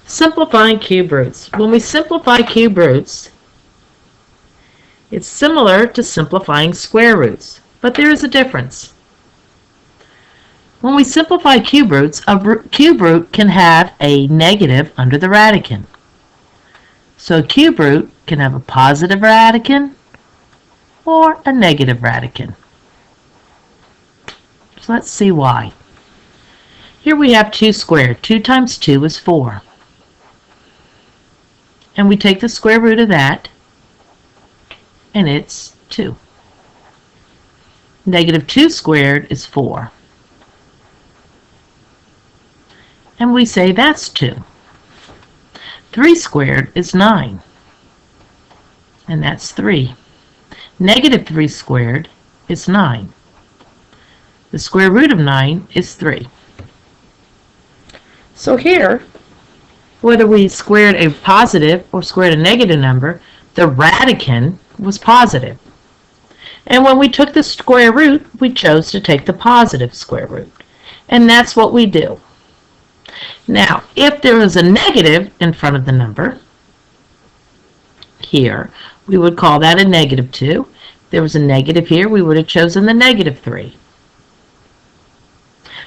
Simplifying cube roots. When we simplify cube roots, it's similar to simplifying square roots, but there is a difference. When we simplify cube roots, a cube root can have a negative under the radican. So a cube root can have a positive radican or a negative radican. So let's see why. Here we have 2 squared. 2 times 2 is 4. And we take the square root of that, and it's 2. Negative 2 squared is 4. And we say that's 2. 3 squared is 9. And that's 3. Negative 3 squared is 9. The square root of 9 is 3. So here, whether we squared a positive or squared a negative number, the radican was positive. And when we took the square root, we chose to take the positive square root. And that's what we do. Now, if there was a negative in front of the number, here, we would call that a negative 2. If there was a negative here, we would have chosen the negative 3.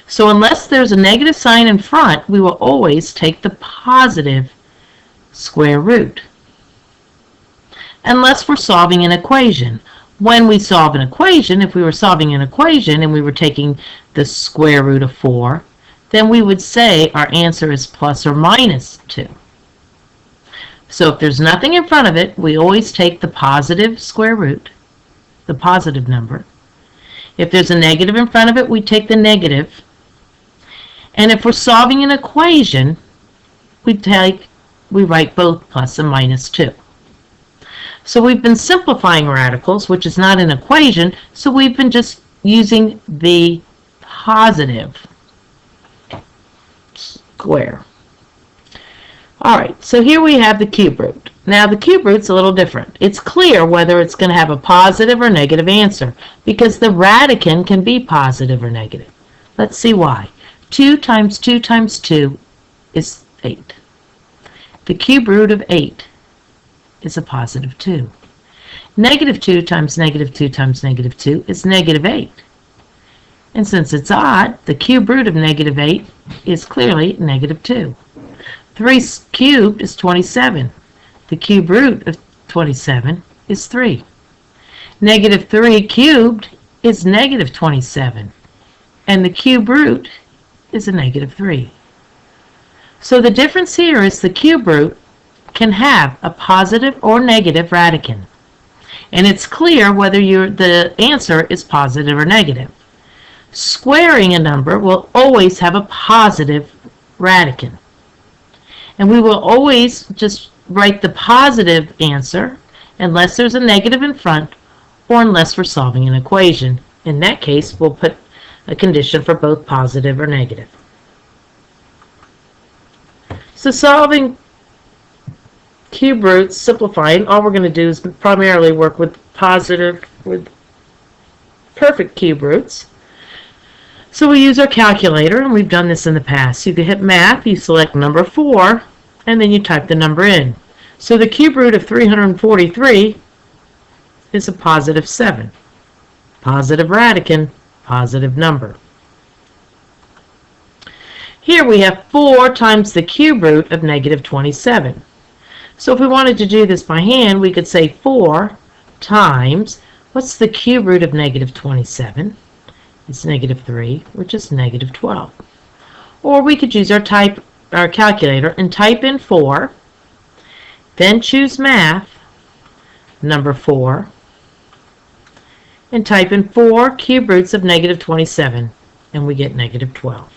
So unless there's a negative sign in front, we will always take the positive square root. Unless we're solving an equation. When we solve an equation, if we were solving an equation and we were taking the square root of 4, then we would say our answer is plus or minus 2. So if there's nothing in front of it, we always take the positive square root, the positive number. If there's a negative in front of it, we take the negative. And if we're solving an equation, we write both plus and minus 2. So we've been simplifying radicals, which is not an equation, so we've been just using the positive square. Alright, so here we have the cube root. Now the cube root's a little different. It's clear whether it's going to have a positive or negative answer, because the radican can be positive or negative. Let's see why. 2 times 2 times 2 is 8. The cube root of 8 is a positive 2. Negative 2 times negative 2 times negative 2 is negative 8. And since it's odd, the cube root of negative 8 is clearly negative 2. 3 cubed is 27. The cube root of 27 is 3. Negative 3 cubed is negative 27. And the cube root is a negative 3. So the difference here is the cube root can have a positive or negative radican. And it's clear whether the answer is positive or negative. Squaring a number will always have a positive radican. And we will always just write the positive answer unless there's a negative in front or unless we're solving an equation. In that case, we'll put a condition for both positive or negative. So solving cube roots, simplifying, all we're going to do is primarily work with perfect cube roots. So we use our calculator, and we've done this in the past. You can hit math, you select number 4, and then you type the number in. So the cube root of 343 is a positive 7. Positive radican, positive number. Here we have 4 times the cube root of negative 27. So if we wanted to do this by hand, we could say 4 times, what's the cube root of negative 27? It's negative 3, which is negative 12. Or we could use our calculator and type in 4, then choose math, number 4, and type in 4 cube roots of negative 27, and we get negative 12.